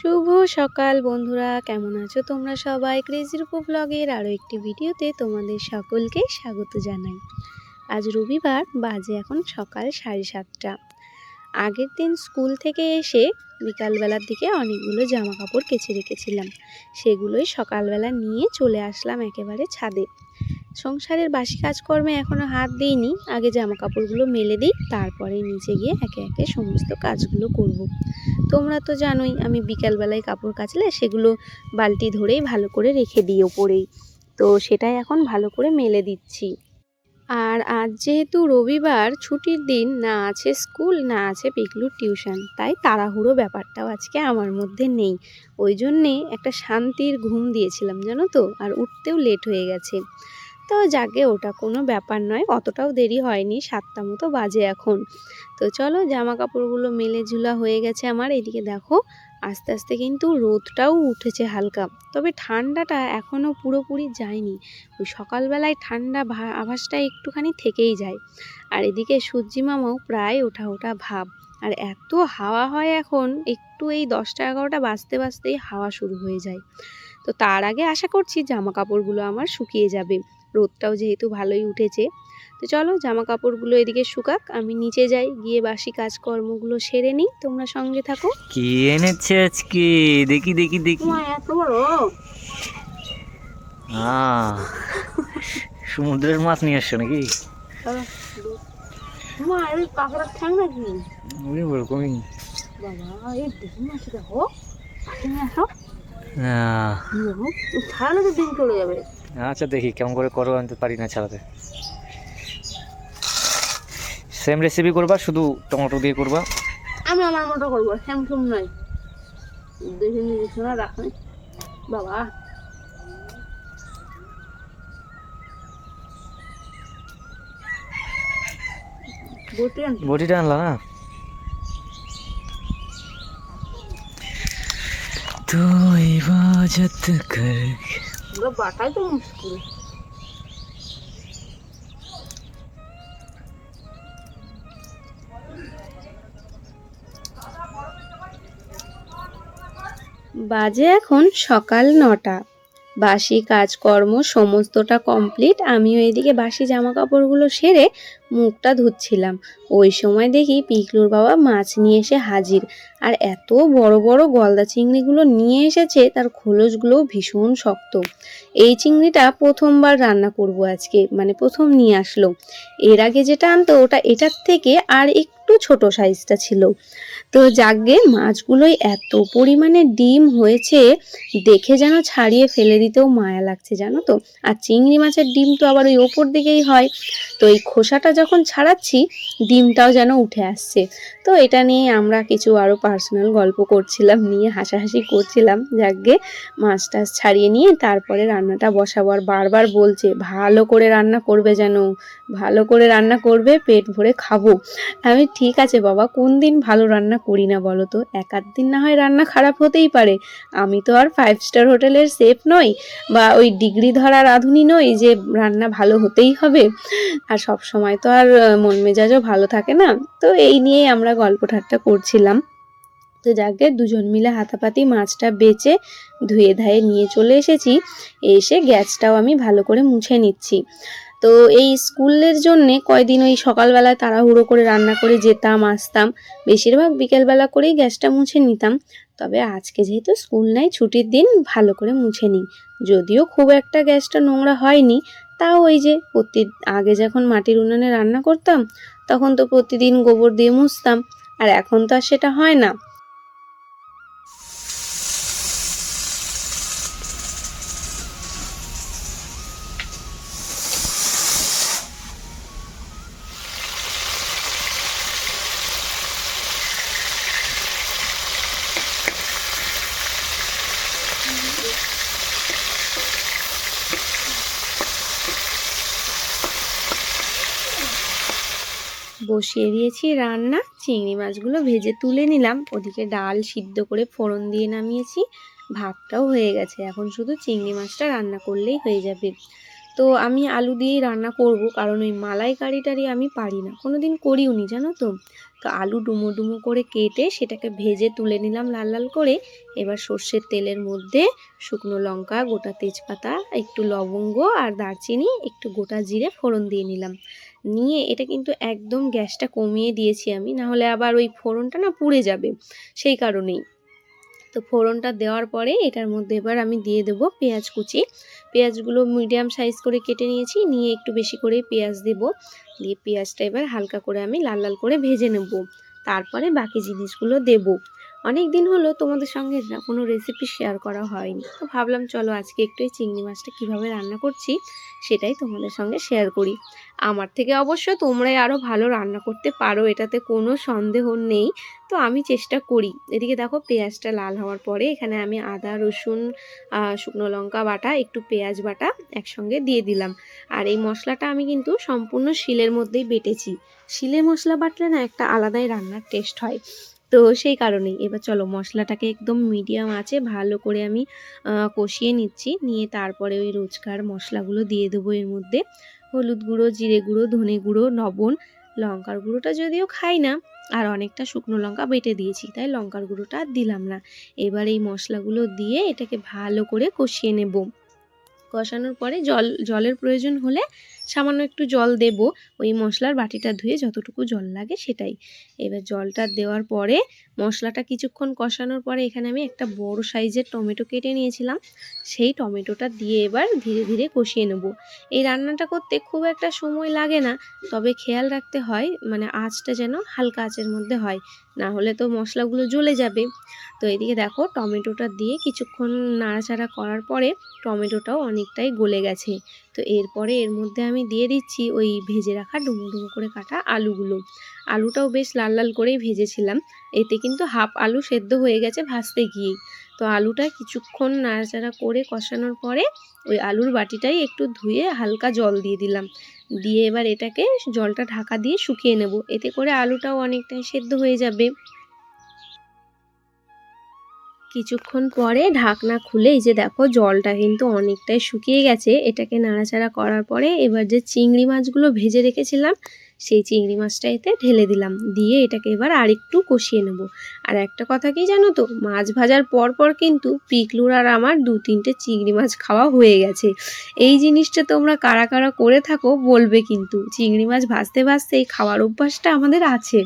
শুভ সকাল বন্ধুরা, কেমন আছো তোমরা সবাই? ক্রেজি রূপো ব্লগের আরও একটি ভিডিওতে তোমাদের সকলকে স্বাগত জানাই। আজ রবিবার, বাজে এখন সকাল 7:30। আগের দিন স্কুল থেকে এসে বিকালবেলার দিকে অনেকগুলো জামা কাপড় কেচে রেখেছিলাম, সেগুলোই সকালবেলা নিয়ে চলে আসলাম একেবারে ছাদে। সংসারের বাসি কাজকর্মে এখনও হাত দিইনি, আগে জামা কাপড়গুলো মেলে দিই, তারপরে নিচে গিয়ে একে একে সমস্ত কাজগুলো করব। তোমরা তো জানোই আমি বিকালবেলায় কাপড় কাচলে সেগুলো বালতি ধরেই ভালো করে রেখে দিই ওপরেই, তো সেটাই এখন ভালো করে মেলে দিচ্ছি। আর আজ যেহেতু রবিবার, ছুটির দিন, না আছে স্কুল না আছে পিকলুর টিউশন, তাই তাড়াহুড়ো ব্যাপারটাও আজকে আমার মধ্যে নেই। ওই জন্যে একটা শান্তির ঘুম দিয়েছিলাম জানো তো, আর উঠতেও লেট হয়ে গেছে। তো যাকে, ওটা কোনো ব্যাপার নয়, অতটাও দেরি হয়নি, 7টা মতো বাজে এখন। তো চলো, জামা কাপড়গুলো মেলে ঝুলা হয়ে গেছে আমার। এদিকে দেখো, আস্তে আস্তে কিন্তু রোদটাও উঠেছে হালকা, তবে ঠান্ডাটা এখনও পুরোপুরি যায়নি। ওই সকালবেলায় ঠান্ডা আভাসটা একটুখানি থেকেই যায়। আর এদিকে সূর্যি মামাও প্রায় ওঠা ওঠা ভাব। আর এত হাওয়া হয় এখন, একটু এই 10টা 11টা বাজতে বাজতেই হাওয়া শুরু হয়ে যায়। তো তার আগে আশা করছি জামা কাপড়গুলো আমার শুকিয়ে যাবে, রোদটাও যেহেতু ভালোই উঠেছে। তো চলো, জামা কাপড়গুলো এদিকে শুকাক, আমি নিচে যাই, গিয়ে বাসি কাজকর্মগুলো সেরে নিই, তোমরা সঙ্গে থাকো। কি এনেছে আজকে? দেখি দেখি দেখি। এত বড় সমুদ্রের মাছ নিয়ে আসছো নাকি? কাঁকড়ার ঠ্যাং নাকি? ওরকমই বাবা, এই দেখি মাছ, দেখো নিয়ে আসো, আহ, ছাড়ালে তো দিন চলে যাবে। আচ্ছা দেখি কেমন করে করো, আমি তো পারি না ছাড়াতে। সেম রেসিপি করবা, শুধু টমেটো দিয়ে করবা? আমি আমার মতো করবো, স্যামসুম নয়, দেখে নিয়েছি না রাখনি বাবা। বটিটা আনলা না? তো ইবাদত কর, বাটাই তো মুশকিল। বাজে এখন সকাল 9টা। বাসি কাজকর্ম সমস্তটা কমপ্লিট। আমিও এদিকে বাসি জামা কাপড়গুলো সেরে মুখটা ধুচ্ছিলাম। ওই সময় দেখি পিকলুর বাবা মাছ নিয়ে এসে হাজির। আর এত বড় বড় গলদা চিংড়িগুলো নিয়ে এসেছে, তার খোলসগুলোও ভীষণ শক্ত। এই চিংড়িটা প্রথমবার রান্না করব আজকে, মানে প্রথম নিয়ে আসলো। এর আগে যেটা আনতো ওটা এটার থেকে আর একটু ছোট সাইজটা ছিল। তো যাকগে, মাছগুলোই এত পরিমাণে ডিম হয়েছে, দেখে যেন ছাড়িয়ে ফেলে দিতেও মায়া লাগছে জানো তো। আর চিংড়ি মাছের ডিম তো আবার ওই ওপর দিকেই হয়, তো এই খোসাটা যখন ছাড়াচ্ছি, ডিমটাও যেন উঠে আসছে। তো এটা নিয়ে আমরা কিছু আরও পার্সোনাল গল্প করছিলাম, নিয়ে হাসাহাসি করছিলাম। যাকগে, মাছ টাছ ছাড়িয়ে নিয়ে তারপরে রান্নাটা বসাবো। আর বারবার বলছে ভালো করে রান্না করবে, যেন ভালো করে রান্না করবে, পেট ভরে খাবো। আমি ঠিক আছে বাবা, কোন দিন ভালো রান্না করি না বলো তো? এক আধ দিন না হয় রান্না খারাপ হতেই পারে, আমি তো আর 5 স্টার হোটেলের শেফ নই, বা ওই ডিগ্রি ধরা রাঁধুনি নই যে রান্না ভালো হতেই হবে। আর সব সময় তো আর মন মেজাজও ভালো থাকে না। তো এই নিয়েই আমরা গল্প ঠাট্টা করছিলাম। তো যাকে, দুজন মিলে হাতাপাতি মাছটা বেচে ধুয়ে ধায়ে নিয়ে চলে এসেছি। এসে গ্যাসটাও আমি ভালো করে মুছে নিচ্ছি। তো এই স্কুলের জন্যে কয়দিন ওই সকালবেলায় তাড়াহুড়ো করে রান্না করে যেতাম আসতাম, বেশিরভাগ বিকেলবেলা করেই গ্যাসটা মুছে নিতাম। তবে আজকে যেহেতু স্কুল নাই, ছুটির দিন, ভালো করে মুছে নিই। যদিও খুব একটা গ্যাসটা নোংরা হয়নি, তাও ওই যে আগে যখন মাটির উনুনে রান্না করতাম, তখন তো প্রতিদিন গোবর দিয়ে মুছতাম, আর এখন তো আর সেটা হয় না। বসিয়ে দিয়েছি রান্না, চিংড়ি মাছগুলো ভেজে তুলে নিলাম, ওদিকে ডাল সিদ্ধ করে ফোড়ন দিয়ে নামিয়েছি, ভাতটাও হয়ে গেছে, এখন শুধু চিংড়ি মাছটা রান্না করলেই হয়ে যাবে। তো তো আমি আলু দিয়েই রান্না করব, কারণ ওই মালাইকারিটারি আমি পারি না, কোনো দিন করিও নি জানো তো। তো আলু ডুমো ডুমো করে কেটে সেটাকে ভেজে তুলে নিলাম লাল লাল করে। এবার সর্ষের তেলের মধ্যে শুকনো লঙ্কা, গোটা তেজপাতা, একটু লবঙ্গ আর দারচিনি, একটু গোটা জিরে ফোড়ন দিয়ে নিলাম। নিয়ে এটা কিন্তু একদম গ্যাসটা কমিয়ে দিয়েছি আমি, না হলে আবার ওই ফোড়নটা না পুড়ে যাবে, সেই কারণেই। তো ফোড়নটা দেওয়ার পরে এটার মধ্যে এবার আমি দিয়ে দেবো পেঁয়াজ কুচি। পেঁয়াজগুলো মিডিয়াম সাইজ করে কেটে নিয়েছি, নিয়ে একটু বেশি করে পেঁয়াজ দেব। দিয়ে পেঁয়াজটা এবার হালকা করে আমি লাল লাল করে ভেজে নেব, তারপরে বাকি জিনিসগুলো দেব। অনেক দিন হলো তোমাদের সঙ্গে না কোনো রেসিপি শেয়ার করা হয়নি, তো ভাবলাম চলো আজকে একটু এই চিংড়ি মাছটা কীভাবে রান্না করছি সেটাই তোমাদের সঙ্গে শেয়ার করি। আমার থেকে অবশ্য তোমরাই আরও ভালো রান্না করতে পারো, এটাতে কোনো সন্দেহ নেই। তো আমি চেষ্টা করি। এদিকে দেখো পেঁয়াজটা লাল হওয়ার পরে এখানে আমি আদা, রসুন, শুকনো লঙ্কা বাটা, একটু পেঁয়াজ বাটা একসঙ্গে দিয়ে দিলাম। আর এই মশলাটা আমি কিন্তু সম্পূর্ণ শিলের মধ্যেই বেটেছি। শিলে মশলা বাটলে না একটা আলাদাই রান্নার টেস্ট হয়, তো সেই কারণেই। এবার চলো মশলাটাকে একদম মিডিয়াম আঁচে ভালো করে আমি কষিয়ে নিচ্ছি। নিয়ে তারপরে ওই রোজকার মশলাগুলো দিয়ে দেবো এর মধ্যে। হলুদ গুঁড়ো, জিরে গুঁড়ো, ধনে গুঁড়ো, লবণ, লঙ্কার গুঁড়োটা যদিও খাই না, আর অনেকটা শুকনো লঙ্কা বেটে দিয়েছি, তাই লঙ্কার গুঁড়োটা আর দিলাম না। এবার এই মশলাগুলো দিয়ে এটাকে ভালো করে কষিয়ে নেব। কষানোর পরে জলের প্রয়োজন হলে সামান্য একটু জল দেব, ওই মশলার বাটিটা ধুয়ে যতটুকু জল লাগে সেটাই। এবার জলটা দেওয়ার পরে মশলাটা কিছুক্ষণ কষানোর পরে এখানে আমি একটা বড় সাইজের টমেটো কেটে নিয়েছিলাম, সেই টমেটোটা দিয়ে এবার ধীরে ধীরে কষিয়ে নেব। এই রান্নাটা করতে খুব একটা সময় লাগে না, তবে খেয়াল রাখতে হয় মানে আঁচটা যেন হালকা আঁচের মধ্যে হয়, না হলে তো মশলাগুলো জ্বলে যাবে। তো এদিকে দেখো টমেটোটা দিয়ে কিছুক্ষণ নাড়াচাড়া করার পরে টমেটোটাও অনেকটাই গলে গেছে। তো এরপরে এর মধ্যে আমি দিয়ে দিচ্ছি ওই ভেজে রাখা ডুমো ডুমো করে কাটা আলুগুলো। আলুটাও বেশ লাল লাল করেই ভেজেছিলাম, এতে কিন্তু হাফ আলু সেদ্ধ হয়ে গেছে ভাজতে গিয়েই। তো আলুটা কিছুক্ষণ নাড়াচাড়া করে কষানোর পরে ওই আলুর বাটিটাই একটু ধুয়ে হালকা জল দিয়ে দিলাম। দিয়ে এবার এটাকে জলটা ঢাকা দিয়ে শুকিয়ে নেব, এতে করে আলুটাও অনেকটাই সেদ্ধ হয়ে যাবে। কিছুক্ষণ পরে ঢাকনা খুলে এই যে দেখো জলটা কিন্তু অনেকটাই শুকিয়ে গেছে। এটাকে নাড়াচাড়া করার পরে এবার যে চিংড়ি মাছগুলো ভেজে রেখেছিলাম সেই চিংড়ি মাছটা এতে ঢেলে দিলাম, দিয়ে এটাকে এবার আরেকটু কষিয়ে নেব। আর একটা কথা কি জানো তো, মাছ ভাজার পর পর কিন্তু পিকলুর আর আমার 2-3টে চিংড়ি মাছ খাওয়া হয়ে গেছে। এই জিনিসটা তোমরা কারা কারা করে থাকো বলবে, কিন্তু চিংড়ি মাছ ভাজতে ভাজতে এই খাওয়ার অভ্যাসটা আমাদের আছে।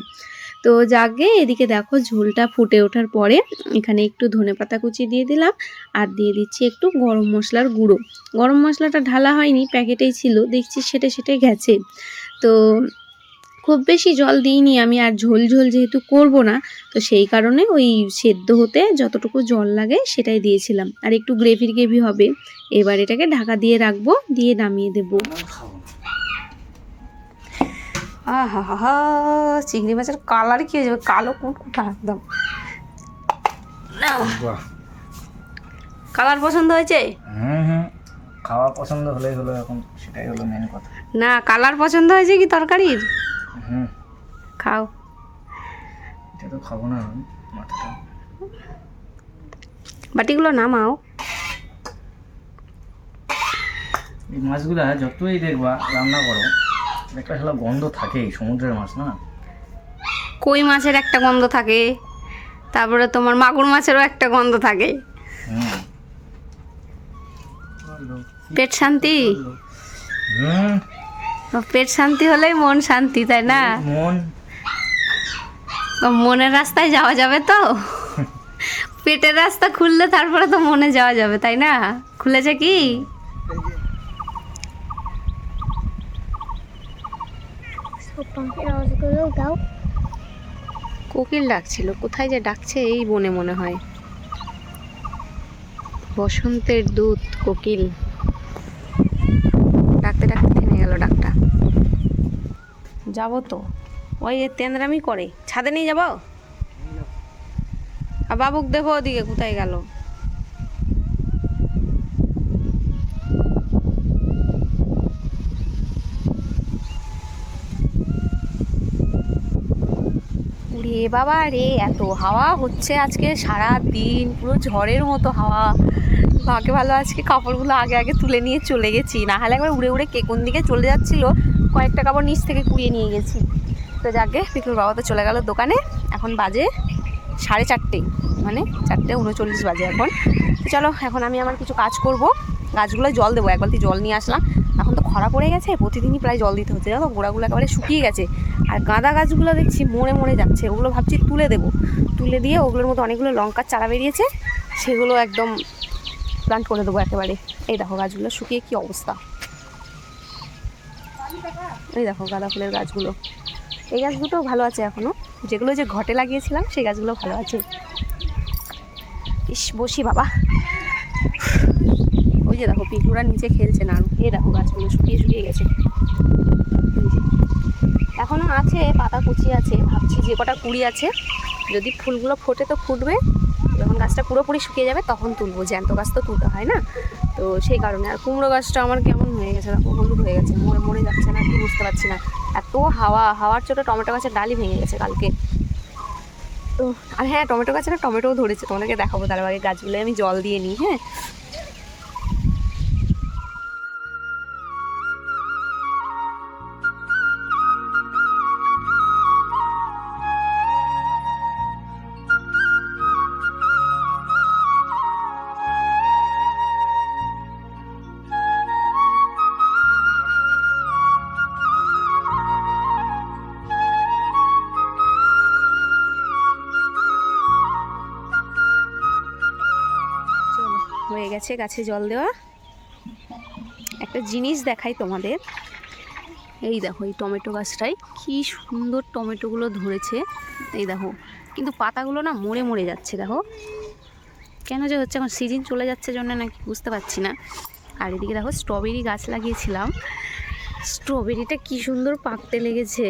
তো যাকে এদিকে দেখো ঝোলটা ফুটে ওঠার পরে এখানে একটু ধনেপাতা কুচি দিয়ে দিলাম, আর দিয়ে দিচ্ছি একটু গরম মশলার গুঁড়ো। গরম মশলাটা ঢালা হয়নি, প্যাকেটেই ছিল, দেখছি সেটে সেটে গেছে। তো খুব বেশি জল দিইনি আমি, আর ঝোল ঝোল যেহেতু করব না, তো সেই কারণে ওই সেদ্ধ হতে যতটুকু জল লাগে সেটাই দিয়েছিলাম, আর একটু গ্রেভি গ্রেভি হবে। এবার এটাকে ঢাকা দিয়ে রাখবো, দিয়ে নামিয়ে দেবো। আহা হা হা, চিংড়ি মাছের কালার কি হয়ে যাবে, কালো কুটকুটা একদম। কালার পছন্দ হয়েছে? খাওয়া পছন্দ হলেই হলো, এখন সেটাই হলো মেন কথা। না, কালার পছন্দ হয়েছে কি তরকারির? খাও। এটা তো খাবো না আমি, মাথাটা। বাটিগুলো নামাও। এই মাছগুলা যতই দেখবা রান্না করো একটা শালা গন্ধ থাকেই, সমুদ্রের মাছ না। কই মাছের একটা গন্ধ থাকে, তারপরে তোমার মাগুর মাছেরও একটা গন্ধ থাকে। পেট শান্তি, পেট শান্তি হলেই মন শান্তি, তাই না? মনের রাস্তায় যাওয়া যাবে তো। পেটের রাস্তা খুললে তারপরে তো মনে যাওয়া যাবে, তাই না? খুলেছে কি? কোকিল ডাকছিল, কোথায় যে ডাকছে এই বনে মনে হয়। বসন্তের দূত কোকিল, ডাকতে ডাকতে থেমে গেল ডাকটা। যাবো তো, ওই তেন্দ্রামি করে, ছাদে নিয়ে যাবো। আর বাবুক দেখো ওদিকে কোথায় গেল। রে বাবা রে, এত হাওয়া হচ্ছে আজকে সারা দিন, পুরো ঝড়ের মতো হাওয়া। ভাগে ভালো আজকে কাপড়গুলো আগে আগে তুলে নিয়ে চলে গেছি, না হলে একবার উড়ে উড়ে কে কোন দিকে চলে যাচ্ছিলো, কয়েকটা কাপড় নিচ থেকে কুড়িয়ে নিয়ে গেছি। তো যাকে পিকলুর বাবা তো চলে গেল দোকানে, এখন বাজে 4:30, মানে 4:39 বাজে এখন। তো চলো এখন আমি আমার কিছু কাজ করব, গাছগুলো জল দেবো, এক বালতি জল নিয়ে আসলাম। এখন তো খরা পড়ে গেছে, প্রতিদিনই প্রায় জল দিতে হচ্ছে, জানো গোড়াগুলো একেবারে শুকিয়ে গেছে। আর গাঁদা গাছগুলো দেখছি মরে মরে যাচ্ছে, ওগুলো ভাবছি তুলে দেবো, তুলে দিয়ে ওগুলোর মধ্যে অনেকগুলো লঙ্কার চারা বেরিয়েছে, সেগুলো একদম প্লান্ট করে দেবো একেবারে। এই দেখো গাছগুলো শুকিয়ে কি অবস্থা, এই দেখো গাঁদা ফুলের গাছগুলো। এই গাছ দুটো ভালো আছে এখনও, যেগুলো যে ঘটে লাগিয়েছিলাম সেই গাছগুলো ভালো আছে। ইস বসি বাবা, ওই যে দেখো পিকুরা নিচে খেলছে না, এই দেখো গাছগুলো শুকিয়ে শুকিয়ে গেছে। এখনও আছে পাতা কুচি আছে, ভাবছি যে কটা কুড়ি আছে যদি ফুলগুলো ফোটে তো ফুটবে, যখন গাছটা পুরোপুরি শুকিয়ে যাবে তখন তুলবো, জ্যান্ত গাছ তো তুলতে হয় না, তো সেই কারণে। আর কুমড়ো গাছটা আমার কেমন হয়ে গেছে, দেখো হলুদ হয়ে গেছে, মরে মরে যাচ্ছে না কি বুঝতে পারছি না, এত হাওয়ার চোটে টমেটো গাছের ডালই ভেঙে গেছে কালকে। তো আর হ্যাঁ, টমেটো গাছে না টমেটোও ধরেছে, তোমাদেরকে দেখাবো, তার আগে গাছগুলো আমি জল দিয়ে নিই। হ্যাঁ হয়ে গেছে গাছে জল দেওয়া। একটা জিনিস দেখাই তোমাদের, এই দেখো এই টমেটো গাছটায় কি সুন্দর টমেটোগুলো ধরেছে, এই দেখো, কিন্তু পাতাগুলো না মরে মরে যাচ্ছে, দেখো কেন যে হচ্ছে, এখন সিজন চলে যাচ্ছে জন্য নাকি বুঝতে পারছি না। আর এদিকে দেখো স্ট্রবেরি গাছ লাগিয়েছিলাম, স্ট্রবেরিটা কি সুন্দর পাকতে লেগেছে,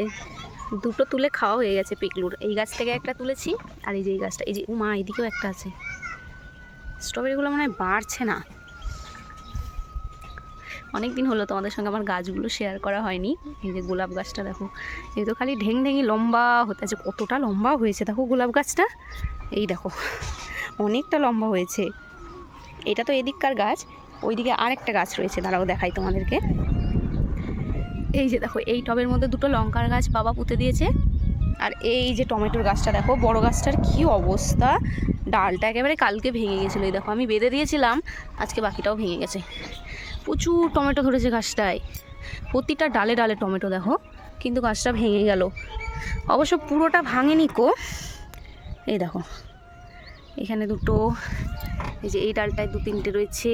দুটো তুলে খাওয়া হয়ে গেছে পিকলুর। এই গাছ থেকে একটা তুলেছি, আর এই যে এই গাছটা, এই যে মা এদিকেও একটা আছে। স্ট্রবেরিগুলো মনে হয় বাড়ছে না, অনেক দিন হলো তোমাদের সঙ্গে আমার গাছগুলো শেয়ার করা হয়নি। এই যে গোলাপ গাছটা দেখো, এই তো খালি ঢেং ঢেঙি লম্বা হতে আছে, কতটা লম্বা হয়েছে দেখো গোলাপ গাছটা, এই দেখো অনেকটা লম্বা হয়েছে। এটা তো এদিককার গাছ, ওইদিকে আরেকটা গাছ রয়েছে, দাঁড়াও দেখাই তোমাদেরকে। এই যে দেখো এই টবের মধ্যে দুটো লঙ্কার গাছ বাবা পুঁতে দিয়েছে, আর এই যে টমেটোর গাছটা দেখো, বড় গাছটার কি অবস্থা, ডালটা একেবারে কালকে ভেঙে গেছিলো, এই দেখো আমি বেঁধে দিয়েছিলাম, আজকে বাকিটাও ভেঙে গেছে। প্রচুর টমেটো ধরেছে গাছটায়, প্রতিটা ডালে ডালে টমেটো দেখো, কিন্তু গাছটা ভেঙে গেল, অবশ্য পুরোটা ভাঙেনি কো। এই দেখো এখানে দুটো, এই যে এই ডালটায় 2-3টে রয়েছে,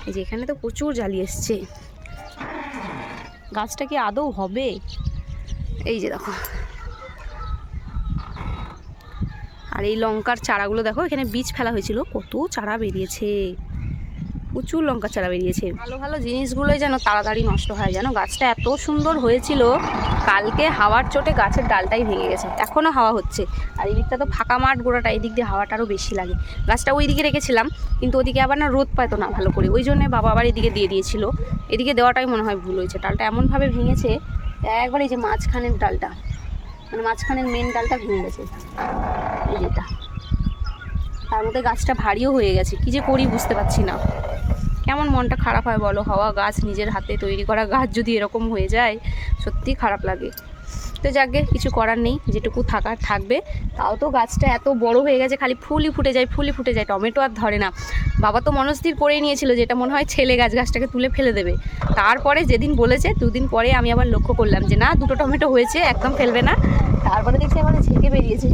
এই যে এখানে তো প্রচুর জালি এসছে, গাছটা কি আদৌ হবে? এই যে দেখো, আর এই লঙ্কার চারাগুলো দেখো, এখানে বীজ ফেলা হয়েছিল, কত চারা বেরিয়েছে, প্রচুর লঙ্কা চারা বেরিয়েছে। ভালো ভালো জিনিসগুলোই যেন তাড়াতাড়ি নষ্ট হয়, যেন গাছটা এত সুন্দর হয়েছিল, কালকে হাওয়ার চোটে গাছের ডালটাই ভেঙে গেছে, এখনও হাওয়া হচ্ছে। আর এই দিকটা তো ফাঁকা মাঠ গোড়াটা, এই দিক দিয়ে হাওয়াটা আরও বেশি লাগে। গাছটা ওই দিকে রেখেছিলাম, কিন্তু ওদিকে আবার না রোদ পাইতো না ভালো করে, ওই জন্যে বাবা আবার এদিকে দিয়ে দিয়েছিল, এদিকে দেওয়াটাই মনে হয় ভুল হয়েছে। ডালটা এমনভাবে ভেঙেছে একবার, এই যে মাঝখানের ডালটা, মানে মাঝখানের মেন ডালটা ভেঙে গেছে, এই যেটা, তার মধ্যে গাছটা ভারীও হয়ে গেছে, কী যে করি বুঝতে পারছি না। কেমন মনটা খারাপ হয় বলো, হওয়া গাছ, নিজের হাতে তৈরি করা গাছ যদি এরকম হয়ে যায়, সত্যি খারাপ লাগে। তো যাকে কিছু করার নেই, যেটুকু থাকার থাকবে। তাও তো গাছটা এত বড় হয়ে গেছে, খালি ফুলই ফুটে যায়, ফুলই ফুটে যায়, টমেটো আর ধরে না। বাবা তো মনস্থির করেই নিয়েছিল যেটা মনে হয় ছেলে গাছ, গাছটাকে তুলে ফেলে দেবে। তারপরে যেদিন বলেছে 2 দিন পরে আমি আবার লক্ষ্য করলাম যে না, 2টো টমেটো হয়েছে, একদম ফেলবে না। তারপরে দেখছি আবার ঝেঁকে বেরিয়েছে।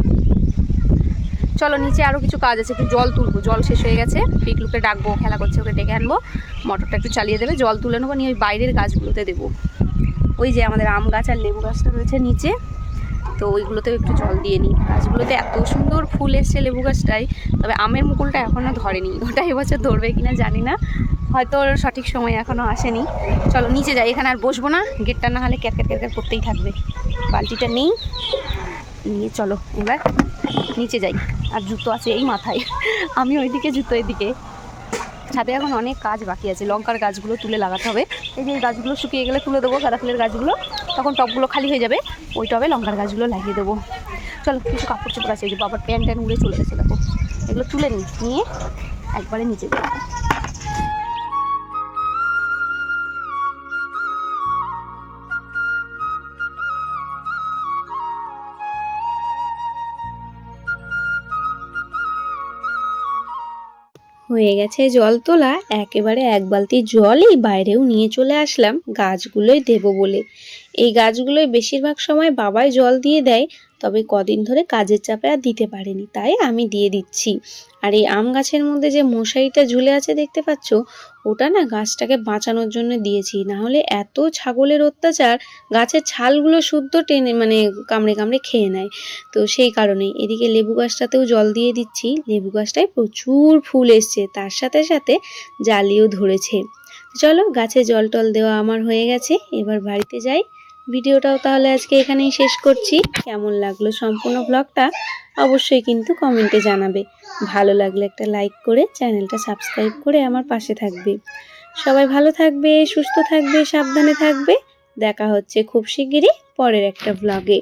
চলো নিচে আরও কিছু কাজ আছে, একটু জল তুলবো, জল শেষ হয়ে গেছে, পিকলুকে ডাকবো, খেলা করছে, ওকে ডেকে আনবো, মোটরটা একটু চালিয়ে দেবে, জল তুলে নেবো, নিয়ে ওই বাইরের গাছগুলোতে দেবো। ওই যে আমাদের আম গাছ আর লেবু গাছটা রয়েছে নিচে, তো ওইগুলোতেও একটু জল দিয়ে নিই। গাছগুলোতে এত সুন্দর ফুল এসছে লেবু গাছটায়, তবে আমের মুকুলটা এখনও ধরেনি, ওটা এবছর ধরবে কিনা জানি না, হয়তো ওর সঠিক সময় এখনও আসেনি। চলো নিচে যাই, এখানে আর বসবো না, গেটটা না হলে ক্যারক্যার ক্যারক্যার করতেই থাকবে। বালতিটা নেই, নিয়ে চলো এবার নিচে যাই। আর জুতো আছে এই মাথায়, আমি ওইদিকে জুতো এদিকে। ছাদে এখন অনেক কাজ বাকি আছে, লঙ্কার গাছগুলো তুলে লাগাতে হবে। এই যে এই গাছগুলো শুকিয়ে গেলে তুলে দেবো, গাঁদা ফুলের গাছগুলো, তখন টবগুলো খালি হয়ে যাবে, ওই টবে লঙ্কার গাছগুলো লাগিয়ে দেবো। চলো কিছু কাপড় চোপড় আছে, এই যে বাবার প্যান্ট ট্যান্ট উড়ে চলে গেছে দেখো, এগুলো তুলে নিয়ে একবারে নিচে যাবে। হয়ে গেছে জল তোলা, একেবারে এক বালতি জলই বাইরেও নিয়ে চলে আসলাম গাছগুলোই দেবো বলে। এই গাছগুলোই বেশিরভাগ সময় বাবাই জল দিয়ে দেয়, তবে কদিন ধরে কাজের চাপে আর দিতে পারেনি, তাই আমি দিয়ে দিচ্ছি। আর এই আম গাছের মধ্যে যে মশারিটা ঝুলে আছে দেখতে পাচ্ছ, ওটা না গাছটাকে বাঁচানোর জন্য দিয়েছি, না হলে এত ছাগলের অত্যাচার, গাছের ছালগুলো শুদ্ধ টেনে মানে কামড়ে কামড়ে খেয়ে নেয়। তো সেই কারণেই এদিকে লেবু গাছটাতেও জল দিয়ে দিচ্ছি। লেবু গাছটায় প্রচুর ফুল এসছে, তার সাথে সাথে জালিও ধরেছে। চলো, গাছে জল টল দেওয়া আমার হয়ে গেছে, এবার বাড়িতে যাই। ভিডিওটাও তাহলে আজকে এখানেই শেষ করছি। কেমন লাগলো সম্পূর্ণ ব্লগটা অবশ্যই কিন্তু কমেন্টে জানাবে। ভালো লাগলে একটা লাইক করে চ্যানেলটা সাবস্ক্রাইব করে আমার পাশে থাকবে। সবাই ভালো থাকবে, সুস্থ থাকবে, সাবধানে থাকবে। দেখা হচ্ছে খুব শিগগিরই পরের একটা ব্লগে।